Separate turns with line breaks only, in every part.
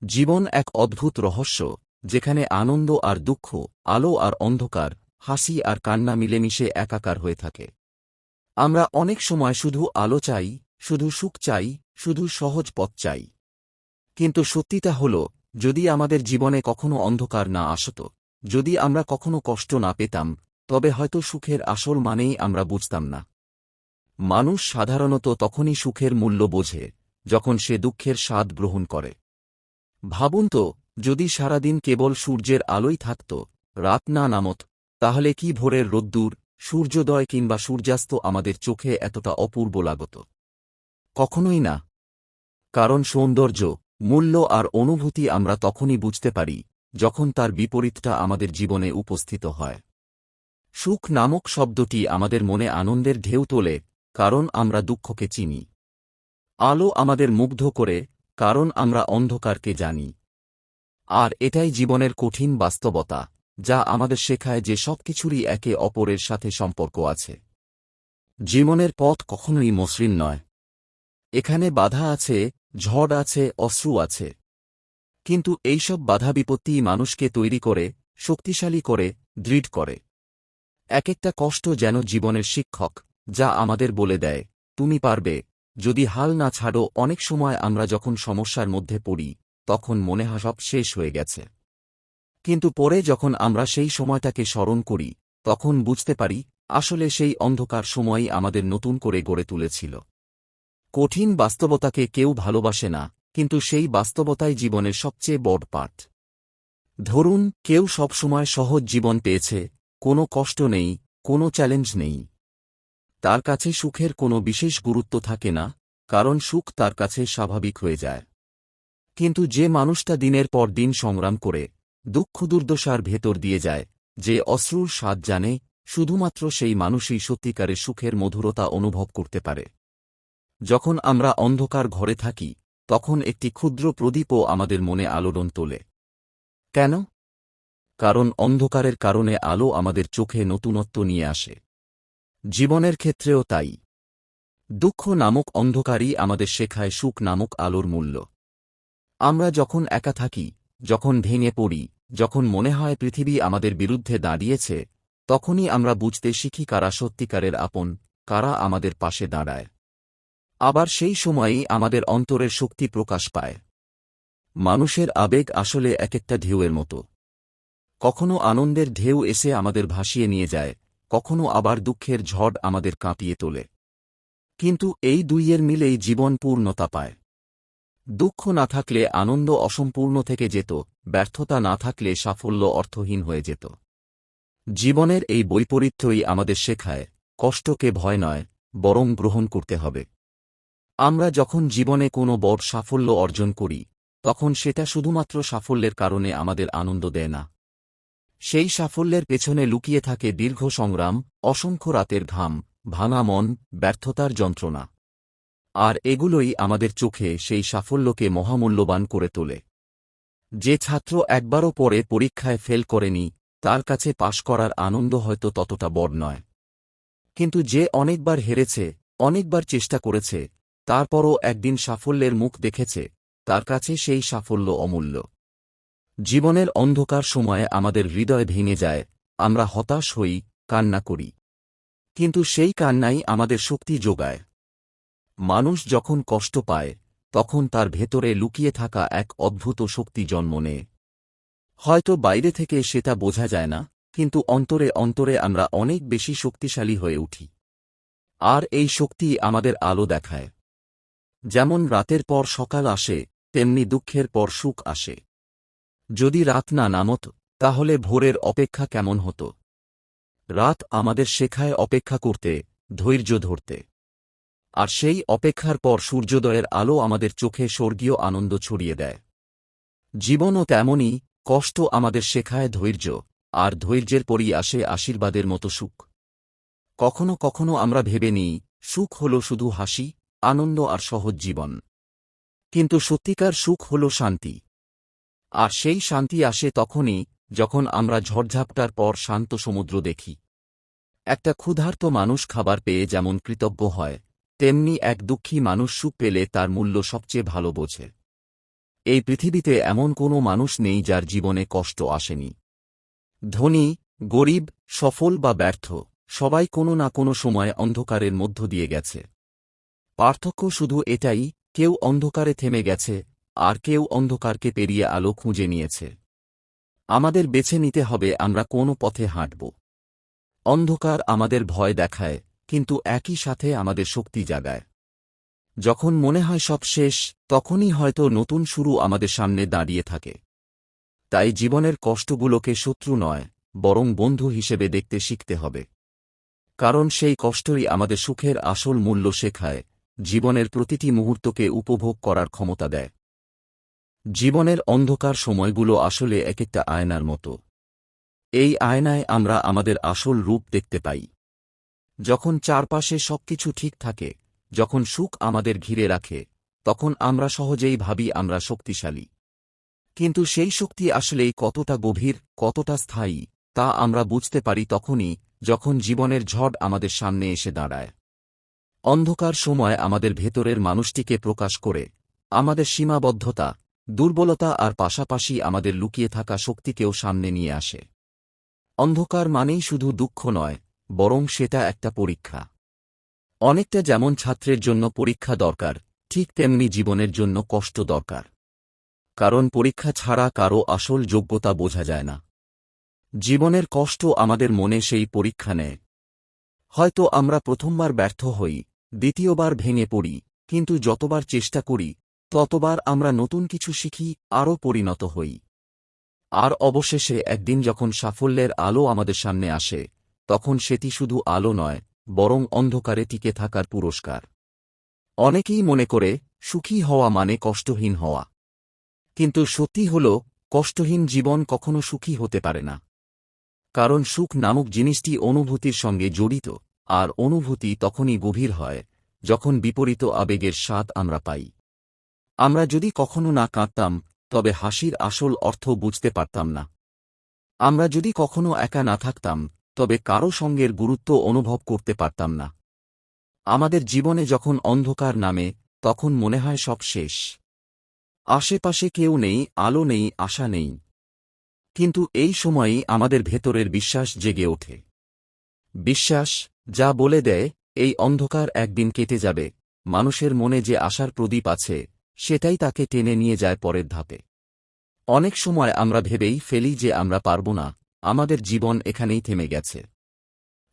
জীবন এক অদ্ভুত রহস্য, যেখানে আনন্দ আর দুঃখ, আলো আর অন্ধকার, হাসি আর কান্না মিলেমিশে একাকার হয়ে থাকে। আমরা অনেক সময় শুধু আলো চাই, শুধু সুখ চাই, শুধু সহজ পথ চাই। কিন্তু সত্যিটা হল, যদি আমাদের জীবনে কখনো অন্ধকার না আসত, যদি আমরা কখনো কষ্ট না পেতাম, তবে হয়তো সুখের আসল মানেই আমরা বুঝতাম না। মানুষ সাধারণত তখনই সুখের মূল্য বোঝে, যখন সে দুঃখের স্বাদ গ্রহণ করে। ভাবুন তো, যদি সারাদিন কেবল সূর্যের আলোই থাকত, রাত না নামত, তাহলে কি ভোরের রোদ্দুর, সূর্যোদয় কিংবা সূর্যাস্ত আমাদের চোখে এতটা অপূর্ব লাগত? কখনোই না। কারণ সৌন্দর্য, মূল্য আর অনুভূতি আমরা তখনই বুঝতে পারি, যখন তার বিপরীতটা আমাদের জীবনে উপস্থিত হয়। সুখ নামক শব্দটি আমাদের মনে আনন্দের ঢেউ তোলে, কারণ আমরা দুঃখকে চিনি। আলো আমাদের মুগ্ধ করে, কারণ আমরা অন্ধকারকে জানি। আর এটাই জীবনের কঠিন বাস্তবতা, যা আমাদের শেখায় যে সবকিছুরই একে অপরের সাথে সম্পর্ক আছে। জীবনের পথ কখনোই মসৃণ নয়। এখানে বাধা আছে, ঝড় আছে, অশ্রু আছে। কিন্তু এইসব বাধা বিপত্তিই মানুষকে তৈরি করে, শক্তিশালী করে, দৃঢ় করে। এক একটা কষ্ট যেন জীবনের শিক্ষক, যা আমাদের বলে দেয়, তুমি পারবে, যদি হাল না ছাড়ো। অনেক সময় আমরা যখন সমস্যার মধ্যে পড়ি, তখন মনে হয় সব শেষ হয়ে গেছে। কিন্তু পরে যখন আমরা সেই সময়টাকে স্মরণ করি, তখন বুঝতে পারি, আসলে সেই অন্ধকার সময়ই আমাদের নতুন করে গড়ে তুলেছিল। কঠিন বাস্তবতাকে কেউ ভালোবাসে না, কিন্তু সেই বাস্তবতাই জীবনের সবচেয়ে বড় পাঠ। ধরুন, কেউ সবসময় সহজ জীবন পেয়েছে, কোনো কষ্ট নেই, কোনো চ্যালেঞ্জ নেই। তার কাছে সুখের কোনো বিশেষ গুরুত্ব থাকে না, কারণ সুখ তার কাছে স্বাভাবিক হয়ে যায়। কিন্তু যে মানুষটা দিনের পর দিন সংগ্রাম করে, দুঃখ দুর্দশার ভেতর দিয়ে যায়, যে অশ্রুর স্বাদ জানে, শুধুমাত্র সেই মানুষই সত্যিকারের সুখের মধুরতা অনুভব করতে পারে। যখন আমরা অন্ধকার ঘরে থাকি, তখন একটি ক্ষুদ্র প্রদীপও আমাদের মনে আলোড়ন তোলে। কেন? কারণ অন্ধকারের কারণে আলো আমাদের চোখে নতুনত্ব নিয়ে আসে। জীবনের ক্ষেত্রেও তাই। দুঃখ নামক অন্ধকারই আমাদের শেখায় সুখ নামক আলোর মূল্য। আমরা যখন একা থাকি, যখন ভেঙে পড়ি, যখন মনে হয় পৃথিবী আমাদের বিরুদ্ধে দাঁড়িয়েছে, তখনই আমরা বুঝতে শিখি কারা সত্যিকারের আপন, কারা আমাদের পাশে দাঁড়ায়। আবার সেই সময়ই আমাদের অন্তরের শক্তি প্রকাশ পায়। মানুষের আবেগ আসলে এক একটা ঢেউয়ের মতো। কখনো আনন্দের ঢেউ এসে আমাদের ভাসিয়ে নিয়ে যায়, কখনো আবার দুঃখের ঝড় আমাদের কাঁপিয়ে তোলে। কিন্তু এই দুইয়ের মিলেই জীবন পূর্ণতা পায়। দুঃখ না থাকলে আনন্দ অসম্পূর্ণ থেকে যেত, ব্যর্থতা না থাকলে সাফল্য অর্থহীন হয়ে যেত। জীবনের এই বৈপরীত্যই আমাদের শেখায়, কষ্টকে ভয় নয়, বরং গ্রহণ করতে হবে। আমরা যখন জীবনে কোনো বড় সাফল্য অর্জন করি, তখন সেটা শুধুমাত্র সাফল্যের কারণে আমাদের আনন্দ দেয় না। সেই সাফল্যের পেছনে লুকিয়ে থাকে দীর্ঘ সংগ্রাম, অসংখ্য রাতের ঘাম, ভাঙা মন, ব্যর্থতার যন্ত্রণা। আর এগুলোই আমাদের চোখে সেই সাফল্যকে মহামূল্যবান করে তোলে। যে ছাত্র একবারও পরে পরীক্ষায় ফেল করেনি, তার কাছে পাশ করার আনন্দ হয়তো ততটা বড় নয়। কিন্তু যে অনেকবার হেরেছে, অনেকবার চেষ্টা করেছে, তারপরও একদিন সাফল্যের মুখ দেখেছে, তার কাছে সেই সাফল্য অমূল্য। জীবনের অন্ধকার সময়ে আমাদের হৃদয় ভেঙে যায়, আমরা হতাশ হই, কান্না করি। কিন্তু সেই কান্নাই আমাদের শক্তি যোগায়। মানুষ যখন কষ্ট পায়, তখন তার ভেতরে লুকিয়ে থাকা এক অদ্ভুত শক্তি জন্ম নেয়। হয়তো বাইরে থেকে সেটা বোঝা যায় না, কিন্তু অন্তরে অন্তরে আমরা অনেক বেশি শক্তিশালী হয়ে উঠি। আর এই শক্তি আমাদের আলো দেখায়। যেমন রাতের পর সকাল আসে, তেমনি দুঃখের পর সুখ আসে। যদি রাত না নামত, তাহলে ভোরের অপেক্ষা কেমন হতো? রাত আমাদের শেখায় অপেক্ষা করতে, ধৈর্য ধরতে। আর সেই অপেক্ষার পর সূর্যোদয়ের আলো আমাদের চোখে স্বর্গীয় আনন্দ ছড়িয়ে দেয়। জীবনও তেমনই, কষ্ট আমাদের শেখায় ধৈর্য, আর ধৈর্যের পরই আসে আশীর্বাদের মতো সুখ। কখনো কখনো আমরা ভেবে নিই, সুখ হল শুধু হাসি, আনন্দ আর সহজ জীবন। কিন্তু সত্যিকার সুখ হল শান্তি। আর সেই শান্তি আসে তখনই, যখন আমরা ঝড়ঝাপটার পর শান্ত সমুদ্র দেখি। একটা ক্ষুধার্ত মানুষ খাবার পেয়ে যেমন কৃতজ্ঞ হয়, তেমনি এক দুঃখী মানুষ সুখ পেলে তার মূল্য সবচেয়ে ভালো বোঝে। এই পৃথিবীতে এমন কোনো মানুষ নেই যার জীবনে কষ্ট আসেনি। ধনী, গরিব, সফল বা ব্যর্থ, সবাই কোনো না কোনো সময় অন্ধকারের মধ্য দিয়ে গেছে। পার্থক্য শুধু এটাই, কেউ অন্ধকারে থেমে গেছে, আর কেউ অন্ধকারকে পেরিয়ে আলো খুঁজে নিয়েছে। আমাদের বেছে নিতে হবে আমরা কোন পথে হাঁটব। অন্ধকার আমাদের ভয় দেখায়, কিন্তু একই সাথে আমাদের শক্তি জাগায়। যখন মনে হয় সব শেষ, তখনই হয়তো নতুন শুরু আমাদের সামনে দাঁড়িয়ে থাকে। তাই জীবনের কষ্টগুলোকে শত্রু নয়, বরং বন্ধু হিসেবে দেখতে শিখতে হবে। কারণ সেই কষ্টই আমাদের সুখের আসল মূল্য শেখায়, জীবনের প্রতিটি মুহূর্তকে উপভোগ করার ক্ষমতা দেয়। জীবনের অন্ধকার সময়গুলো আসলে একটা আয়নার মতো। এই আয়নায় আমরা আমাদের আসল রূপ দেখতে পাই। যখন চারপাশে সবকিছু ঠিক থাকে, যখন সুখ আমাদের ঘিরে রাখে, তখন আমরা সহজেই ভাবি আমরা শক্তিশালী। কিন্তু সেই শক্তি আসলেই কতটা গভীর, কতটা স্থায়ী, তা আমরা বুঝতে পারি তখনই, যখন জীবনের ঝড় আমাদের সামনে এসে দাঁড়ায়। অন্ধকার সময় আমাদের ভেতরের মানুষটিকে প্রকাশ করে, আমাদের সীমাবদ্ধতা, দুর্বলতা আর পাশাপাশি আমাদের লুকিয়ে থাকা শক্তিকেও সামনে নিয়ে আসে। অন্ধকার মানেই শুধু দুঃখ নয়, বরং সেটা একটা পরীক্ষা। অনেকটা যেমন ছাত্রের জন্য পরীক্ষা দরকার, ঠিক তেমনি জীবনের জন্য কষ্ট দরকার। কারণ পরীক্ষা ছাড়া কারো আসল যোগ্যতা বোঝা যায় না। জীবনের কষ্ট আমাদের মনে সেই পরীক্ষা নেয়। হয়তো আমরা প্রথমবার ব্যর্থ হই, দ্বিতীয়বার ভেঙে পড়ি, কিন্তু যতবার চেষ্টা করি, ততবার আমরা নতুন কিছু শিখি, আরও পরিণত হই। আর অবশেষে একদিন যখন সাফল্যের আলো আমাদের সামনে আসে, তখন সেটি শুধু আলো নয়, বরং অন্ধকারে টিকে থাকার পুরস্কার। অনেকেই মনে করে সুখী হওয়া মানে কষ্টহীন হওয়া। কিন্তু সত্যি হল, কষ্টহীন জীবন কখনো সুখী হতে পারে না। কারণ সুখ নামক জিনিসটি অনুভূতির সঙ্গে জড়িত, আর অনুভূতি তখনই গভীর হয়, যখন বিপরীত আবেগের স্বাদ আমরা পাই। আমরা যদি কখনো না কাঁদতাম, তবে হাসির আসল অর্থ বুঝতে পারতাম না। আমরা যদি কখনো একা না থাকতাম, তবে কারো সঙ্গের গুরুত্ব অনুভব করতে পারতাম না। আমাদের জীবনে যখন অন্ধকার নামে, তখন মনে হয় সব শেষ। আশেপাশে কেউ নেই, আলো নেই, আশা নেই। কিন্তু এই সময়ই আমাদের ভেতরের বিশ্বাস জেগে ওঠে। বিশ্বাস, যা বলে দেয়, এই অন্ধকার একদিন কেটে যাবে, মানুষের মনে যে আশার প্রদীপ আছে, সেটাই তাকে টেনে নিয়ে যায় পরের ধাপে। অনেক সময় আমরা ভেবেই ফেলি যে আমরা পারব না, আমাদের জীবন এখানেই থেমে গেছে।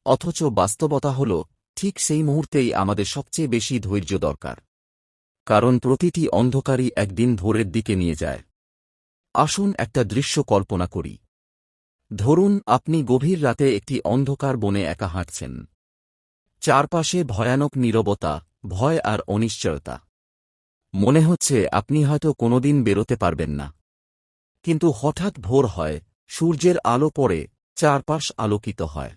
অথচ বাস্তবতা হল, ঠিক সেই মুহূর্তেই আমাদের সবচেয়ে বেশি ধৈর্য দরকার। কারণ প্রতিটি অন্ধকারই একদিন ভোরের দিকে নিয়ে যায়। আসুন একটা দৃশ্য কল্পনা করি। ধরুন আপনি গভীর রাতে একটি অন্ধকার বনে একা হাঁটছেন। চারপাশে ভয়ানক নীরবতা, ভয় আর অনিশ্চয়তা। মনে হচ্ছে আপনি হয়তো কোনোদিন বেরোতে পারবেন না। কিন্তু হঠাৎ ভোর হয়, সূর্যের আলো পড়ে, চারপাশ আলোকিত হয়।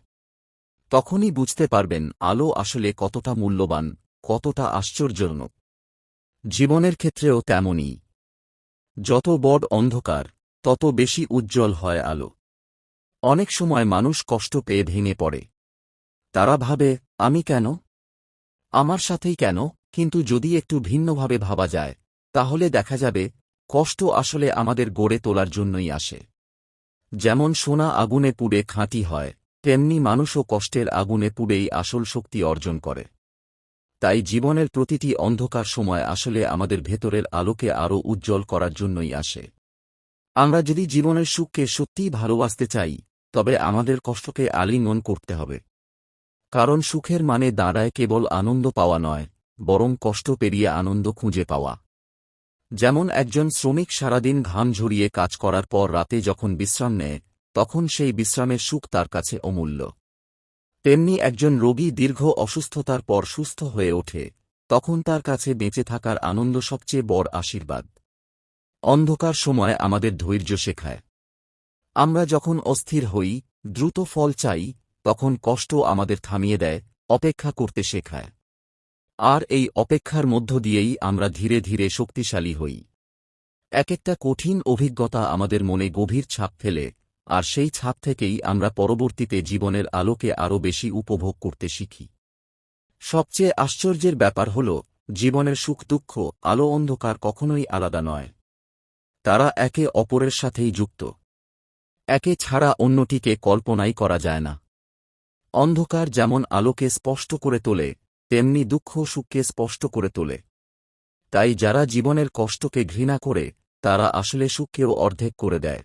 তখনই বুঝতে পারবেন আলো আসলে কতটা মূল্যবান, কতটা আশ্চর্যজনক। জীবনের ক্ষেত্রেও তেমনই। যত বড় অন্ধকার, তত বেশি উজ্জ্বল হয় আলো। অনেক সময় মানুষ কষ্ট পেয়ে ভেঙে পড়ে। তারা ভাবে, আমি কেন? আমার সাথেই কেন? কিন্তু যদি একটু ভিন্নভাবে ভাবা যায়, তাহলে দেখা যাবে, কষ্ট আসলে আমাদের গড়ে তোলার জন্যই আসে। যেমন সোনা আগুনে পুড়ে খাঁটি হয়, তেমনি মানুষও কষ্টের আগুনে পুড়েই আসল শক্তি অর্জন করে। তাই জীবনের প্রতিটি অন্ধকার সময় আসলে আমাদের ভেতরের আলোকে আরও উজ্জ্বল করার জন্যই আসে। আমরা যদি জীবনের সুখকে সত্যিই ভালোবাসতে চাই, তবে আমাদের কষ্টকে আলিঙ্গন করতে হবে। কারণ সুখের মানে দাঁড়ায় কেবল আনন্দ পাওয়া নয়, বরং কষ্ট পেরিয়ে আনন্দ খুঁজে পাওয়া। যেমন একজন শ্রমিক সারাদিন ঘাম ঝরিয়ে কাজ করার পর রাতে যখন বিশ্রাম নেয়, তখন সেই বিশ্রামের সুখ তার কাছে অমূল্য। তেমনি একজন রোগী দীর্ঘ অসুস্থতার পর সুস্থ হয়ে ওঠে, তখন তার কাছে বেঁচে থাকার আনন্দ সবচেয়ে বড় আশীর্বাদ। অন্ধকার সময় আমাদের ধৈর্য শেখায়। আমরা যখন অস্থির হই, দ্রুত ফল চাই, তখন কষ্ট আমাদের থামিয়ে দেয়, অপেক্ষা করতে শেখায়। আর এই অপেক্ষার মধ্য দিয়েই আমরা ধীরে ধীরে শক্তিশালী হই। একটা কঠিন অভিজ্ঞতা আমাদের মনে গভীর ছাপ ফেলে, আর সেই ছাপ থেকেই আমরা পরবর্তীতে জীবনের আলোকে আরও বেশি উপভোগ করতে শিখি। সবচেয়ে আশ্চর্যের ব্যাপার হল, জীবনের সুখ দুঃখ, আলো অন্ধকার কখনোই আলাদা নয়। তারা একে অপরের সাথেই যুক্ত। একে ছাড়া অন্যটিকে কল্পনাই করা যায় না। অন্ধকার যেমন আলোকে স্পষ্ট করে তোলে, তেমনি দুঃখ সুখকে স্পষ্ট করে তোলে। তাই যারা জীবনের কষ্টকে ঘৃণা করে, তারা আসলে সুখকেও অর্ধেক করে দেয়।